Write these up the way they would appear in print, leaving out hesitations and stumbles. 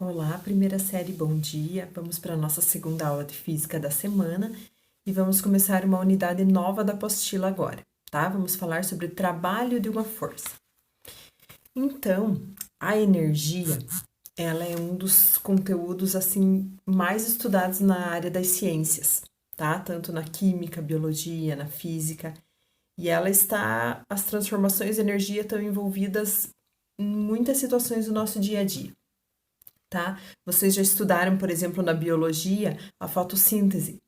Olá, primeira série, bom dia. Vamos para a nossa segunda aula de física da semana e vamos começar uma unidade nova da apostila agora, tá? Vamos falar sobre o trabalho de uma força. Então, a energia, ela é um dos conteúdos assim mais estudados na área das ciências, tá? Tanto na química, biologia, na física. E as transformações de energia estão envolvidas em muitas situações do nosso dia a dia, tá? Vocês já estudaram, por exemplo, na biologia, a fotossíntese,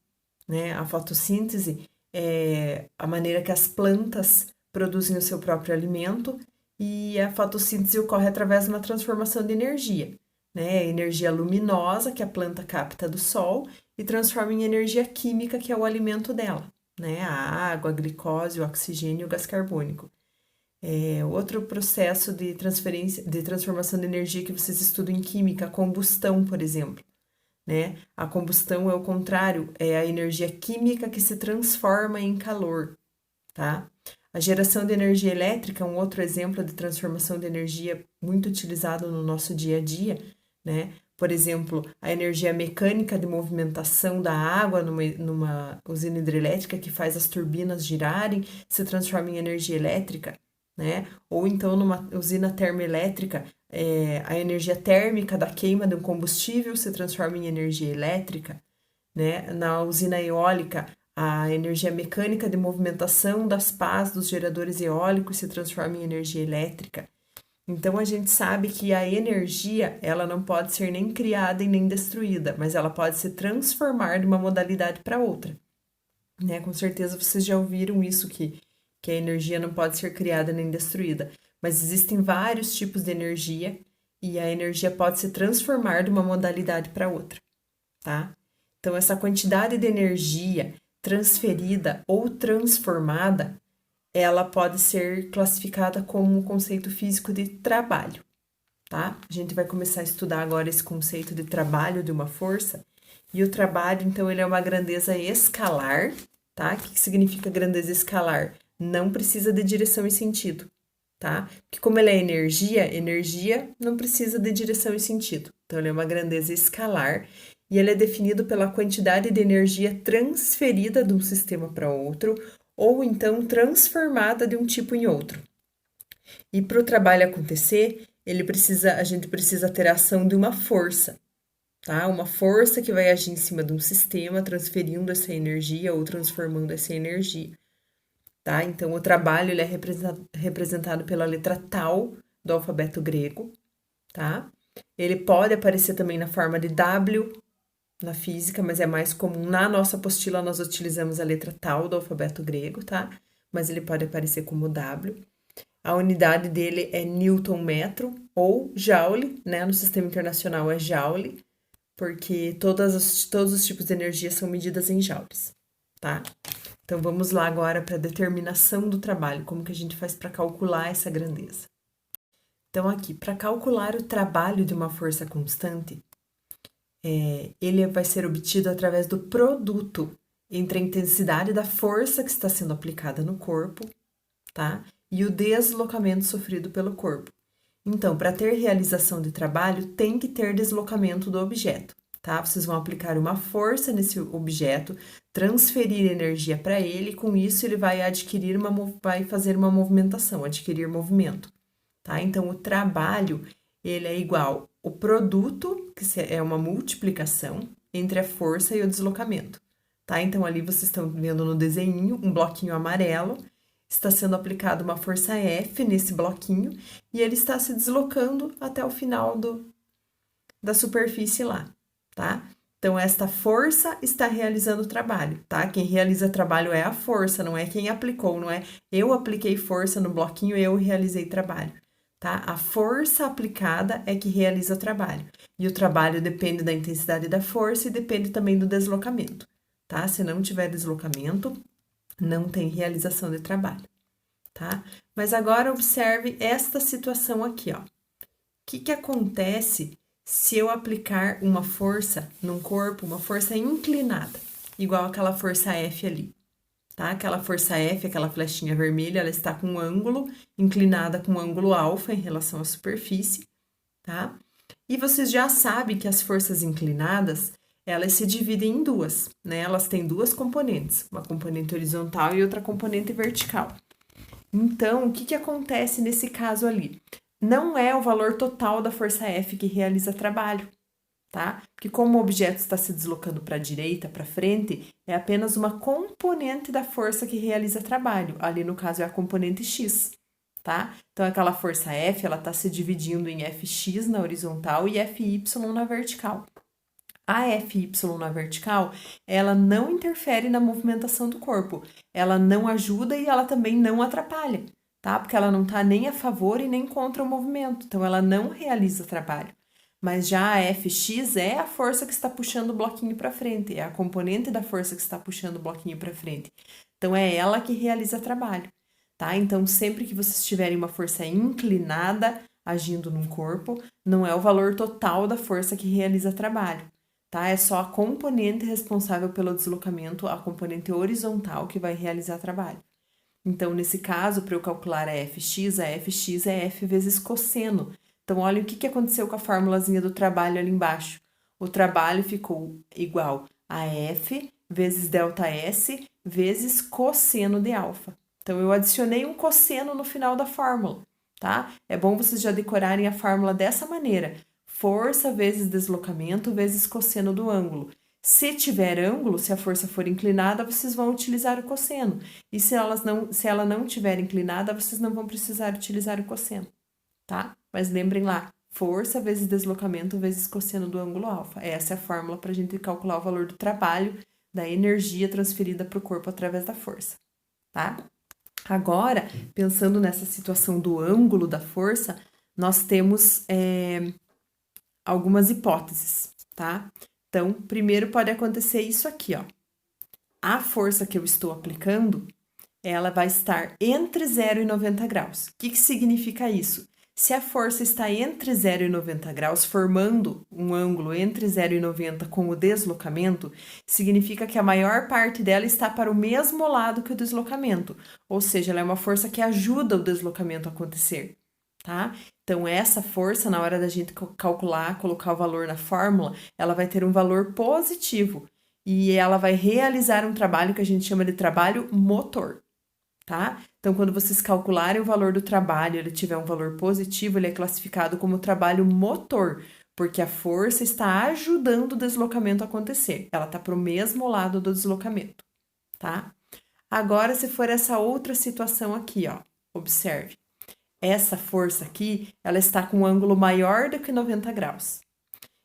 né? A fotossíntese é a maneira que as plantas produzem o seu próprio alimento e a fotossíntese ocorre através de uma transformação de energia, né? A energia luminosa que a planta capta do sol e transforma em energia química, que é o alimento dela, né? A água, a glicose, o oxigênio e o gás carbônico. Outro processo de transformação de energia que vocês estudam em química, a combustão, por exemplo, né? A combustão é o contrário, é a energia química que se transforma em calor, tá? A geração de energia elétrica é um outro exemplo de transformação de energia muito utilizado no nosso dia a dia, né? Por exemplo, a energia mecânica de movimentação da água numa usina hidrelétrica que faz as turbinas girarem se transforma em energia elétrica, né? Ou então numa usina termoelétrica, a energia térmica da queima de um combustível se transforma em energia elétrica, né? Na usina eólica, a energia mecânica de movimentação das pás dos geradores eólicos se transforma em energia elétrica. Então a gente sabe que a energia, ela não pode ser nem criada e nem destruída, mas ela pode se transformar de uma modalidade para outra, né? Com certeza vocês já ouviram isso que a energia não pode ser criada nem destruída, mas existem vários tipos de energia e a energia pode se transformar de uma modalidade para outra, tá? Então, essa quantidade de energia transferida ou transformada, ela pode ser classificada como um conceito físico de trabalho, tá? A gente vai começar a estudar agora esse conceito de trabalho de uma força. E o trabalho, então, ele é uma grandeza escalar, tá? O que significa grandeza escalar? Não precisa de direção e sentido, tá? Porque como ele é energia não precisa de direção e sentido. Então, ele é uma grandeza escalar e ele é definido pela quantidade de energia transferida de um sistema para outro ou então transformada de um tipo em outro. E para o trabalho acontecer, a gente precisa ter a ação de uma força, tá? Uma força que vai agir em cima de um sistema, transferindo essa energia ou transformando essa energia, tá? Então, o trabalho ele é representado pela letra tau do alfabeto grego, tá? Ele pode aparecer também na forma de W na física, mas é mais comum. Na nossa apostila, nós utilizamos a letra tau do alfabeto grego, tá? Mas ele pode aparecer como W. A unidade dele é Newton-metro ou Joule, né? No sistema internacional é Joule, porque todos os tipos de energia são medidas em joules, tá? Então vamos lá agora para a determinação do trabalho, como que a gente faz para calcular essa grandeza. Então aqui, para calcular o trabalho de uma força constante, ele vai ser obtido através do produto entre a intensidade da força que está sendo aplicada no corpo, tá? E o deslocamento sofrido pelo corpo. Então, para ter realização de trabalho, tem que ter deslocamento do objeto, tá? Vocês vão aplicar uma força nesse objeto, transferir energia para ele, e com isso ele vai vai fazer uma movimentação, adquirir movimento, tá? Então, o trabalho, ele é igual o produto, que é uma multiplicação entre a força e o deslocamento, tá? Então, ali vocês estão vendo no desenho um bloquinho amarelo, está sendo aplicada uma força F nesse bloquinho e ele está se deslocando até o final da superfície lá, tá? Então, esta força está realizando o trabalho, tá? Quem realiza trabalho é a força, não é quem aplicou, não é eu apliquei força no bloquinho, eu realizei trabalho, tá? A força aplicada é que realiza o trabalho. E o trabalho depende da intensidade da força e depende também do deslocamento, tá? Se não tiver deslocamento, não tem realização de trabalho, tá? Mas agora observe esta situação aqui, ó. O que acontece se eu aplicar uma força num corpo, uma força inclinada, igual aquela força F ali, tá? Aquela força F, aquela flechinha vermelha, ela está com um ângulo inclinada com um ângulo alfa em relação à superfície, tá? E vocês já sabem que as forças inclinadas, elas se dividem em duas, né? Elas têm duas componentes, uma componente horizontal e outra componente vertical. Então, o que acontece nesse caso ali? Não é o valor total da força F que realiza trabalho, tá? Porque como o objeto está se deslocando para a direita, para frente, é apenas uma componente da força que realiza trabalho. Ali, no caso, é a componente X, tá? Então, aquela força F, ela está se dividindo em Fx na horizontal e Fy na vertical. A Fy na vertical, ela não interfere na movimentação do corpo. Ela não ajuda e ela também não atrapalha, tá? Porque ela não está nem a favor e nem contra o movimento. Então, ela não realiza trabalho. Mas já a Fx é a força que está puxando o bloquinho para frente, é a componente da força que está puxando o bloquinho para frente. Então, é ela que realiza trabalho, tá? Então, sempre que vocês tiverem uma força inclinada agindo num corpo, não é o valor total da força que realiza trabalho, tá? É só a componente responsável pelo deslocamento, a componente horizontal que vai realizar trabalho. Então, nesse caso, para eu calcular a Fx é F vezes cosseno. Então, olha o que aconteceu com a formulazinha do trabalho ali embaixo. O trabalho ficou igual a F vezes ΔS vezes cosseno de alfa. Então, eu adicionei um cosseno no final da fórmula, tá? É bom vocês já decorarem a fórmula dessa maneira. Força vezes deslocamento vezes cosseno do ângulo. Se tiver ângulo, se a força for inclinada, vocês vão utilizar o cosseno. E se ela não tiver inclinada, vocês não vão precisar utilizar o cosseno, tá? Mas lembrem lá, força vezes deslocamento vezes cosseno do ângulo alfa. Essa é a fórmula para a gente calcular o valor do trabalho, da energia transferida para o corpo através da força, tá? Agora, pensando nessa situação do ângulo da força, nós temos algumas hipóteses, tá? Então, primeiro pode acontecer isso aqui, ó. A força que eu estou aplicando, ela vai estar entre 0 e 90 graus. O que significa isso? Se a força está entre 0 e 90 graus, formando um ângulo entre 0 e 90 com o deslocamento, significa que a maior parte dela está para o mesmo lado que o deslocamento, ou seja, ela é uma força que ajuda o deslocamento a acontecer, tá? Então, essa força, na hora da gente calcular, colocar o valor na fórmula, ela vai ter um valor positivo e ela vai realizar um trabalho que a gente chama de trabalho motor, tá? Então, quando vocês calcularem o valor do trabalho, ele tiver um valor positivo, ele é classificado como trabalho motor, porque a força está ajudando o deslocamento a acontecer. Ela está para o mesmo lado do deslocamento, tá? Agora, se for essa outra situação aqui, ó, observe. Essa força aqui, ela está com um ângulo maior do que 90 graus.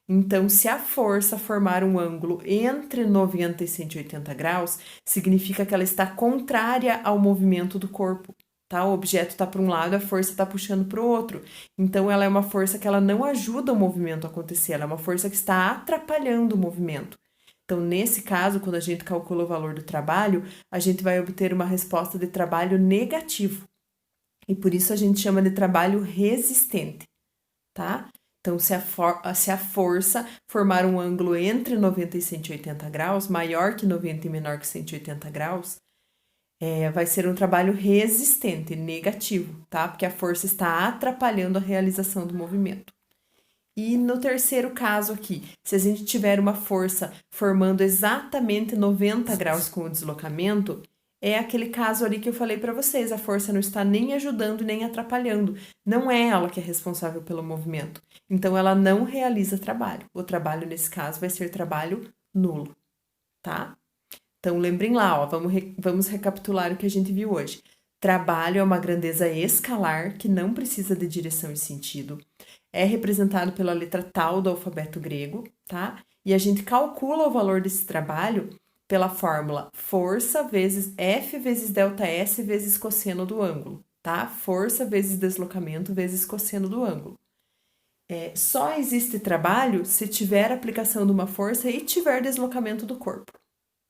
Então, se a força formar um ângulo entre 90 e 180 graus, significa que ela está contrária ao movimento do corpo, tá? O objeto está para um lado, a força está puxando para o outro. Então, ela é uma força que ela não ajuda o movimento a acontecer, ela é uma força que está atrapalhando o movimento. Então, nesse caso, quando a gente calcula o valor do trabalho, a gente vai obter uma resposta de trabalho negativo. E por isso a gente chama de trabalho resistente, tá? Então, se a força formar um ângulo entre 90 e 180 graus, maior que 90 e menor que 180 graus, vai ser um trabalho resistente, negativo, tá? Porque a força está atrapalhando a realização do movimento. E no terceiro caso aqui, se a gente tiver uma força formando exatamente 90 graus com o deslocamento, é aquele caso ali que eu falei para vocês, a força não está nem ajudando nem atrapalhando, não é ela que é responsável pelo movimento, então ela não realiza trabalho. O trabalho nesse caso vai ser trabalho nulo, tá? Então lembrem lá, ó, vamos recapitular o que a gente viu hoje. Trabalho é uma grandeza escalar que não precisa de direção e sentido, é representado pela letra tal do alfabeto grego, tá? E a gente calcula o valor desse trabalho pela fórmula força vezes F vezes ΔS vezes cosseno do ângulo, tá? Força vezes deslocamento vezes cosseno do ângulo. Só existe trabalho se tiver aplicação de uma força e tiver deslocamento do corpo,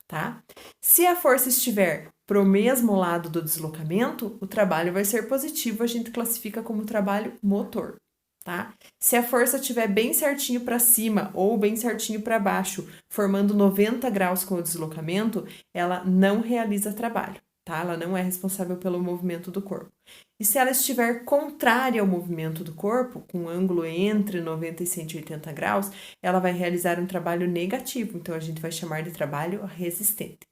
tá? Se a força estiver pro mesmo lado do deslocamento, o trabalho vai ser positivo, a gente classifica como trabalho motor, tá? Se a força estiver bem certinho para cima ou bem certinho para baixo, formando 90 graus com o deslocamento, ela não realiza trabalho, tá? Ela não é responsável pelo movimento do corpo. E se ela estiver contrária ao movimento do corpo, com um ângulo entre 90 e 180 graus, ela vai realizar um trabalho negativo, então a gente vai chamar de trabalho resistente,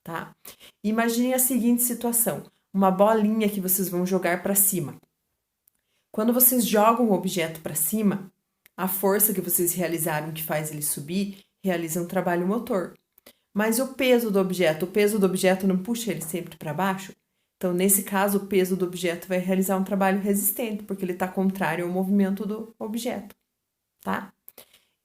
tá? Imagine a seguinte situação, uma bolinha que vocês vão jogar para cima. Quando vocês jogam o objeto para cima, a força que vocês realizaram que faz ele subir, realiza um trabalho motor. Mas o peso do objeto não puxa ele sempre para baixo? Então, nesse caso, o peso do objeto vai realizar um trabalho resistente, porque ele está contrário ao movimento do objeto, tá?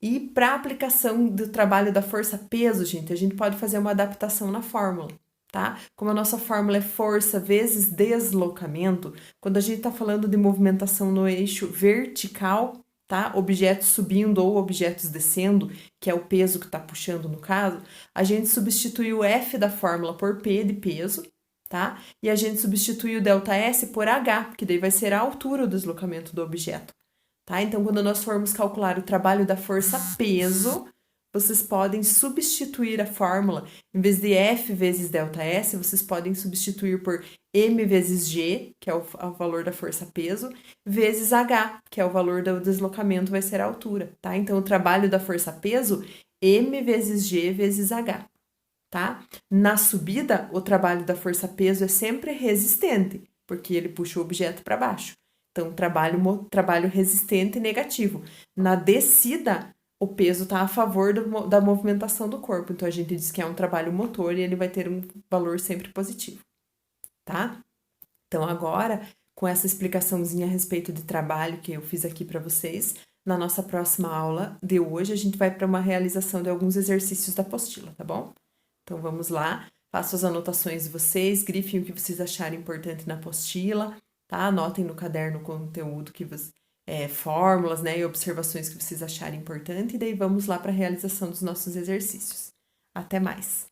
E para a aplicação do trabalho da força-peso, gente, a gente pode fazer uma adaptação na fórmula, tá? Como a nossa fórmula é força vezes deslocamento, quando a gente está falando de movimentação no eixo vertical, tá? Objetos subindo ou objetos descendo, que é o peso que está puxando no caso, a gente substitui o F da fórmula por P de peso, tá? E a gente substitui o ΔS por H, que daí vai ser a altura do deslocamento do objeto, tá? Então, quando nós formos calcular o trabalho da força-peso, vocês podem substituir a fórmula, em vez de F vezes ΔS, vocês podem substituir por M vezes G, que é o valor da força-peso, vezes H, que é o valor do deslocamento, vai ser a altura, tá? Então, o trabalho da força-peso, M vezes G vezes H, tá? Na subida, o trabalho da força-peso é sempre resistente, porque ele puxa o objeto para baixo. Então, trabalho resistente negativo. Na descida, o peso está a favor da movimentação do corpo. Então, a gente diz que é um trabalho motor e ele vai ter um valor sempre positivo, tá? Então, agora, com essa explicaçãozinha a respeito de trabalho que eu fiz aqui para vocês, na nossa próxima aula de hoje, a gente vai para uma realização de alguns exercícios da apostila, tá bom? Então, vamos lá. Façam as anotações de vocês, grifem o que vocês acharem importante na apostila, tá? Anotem no caderno o conteúdo que vocês... fórmulas, né, e observações que vocês acharem importante, e daí vamos lá para a realização dos nossos exercícios. Até mais!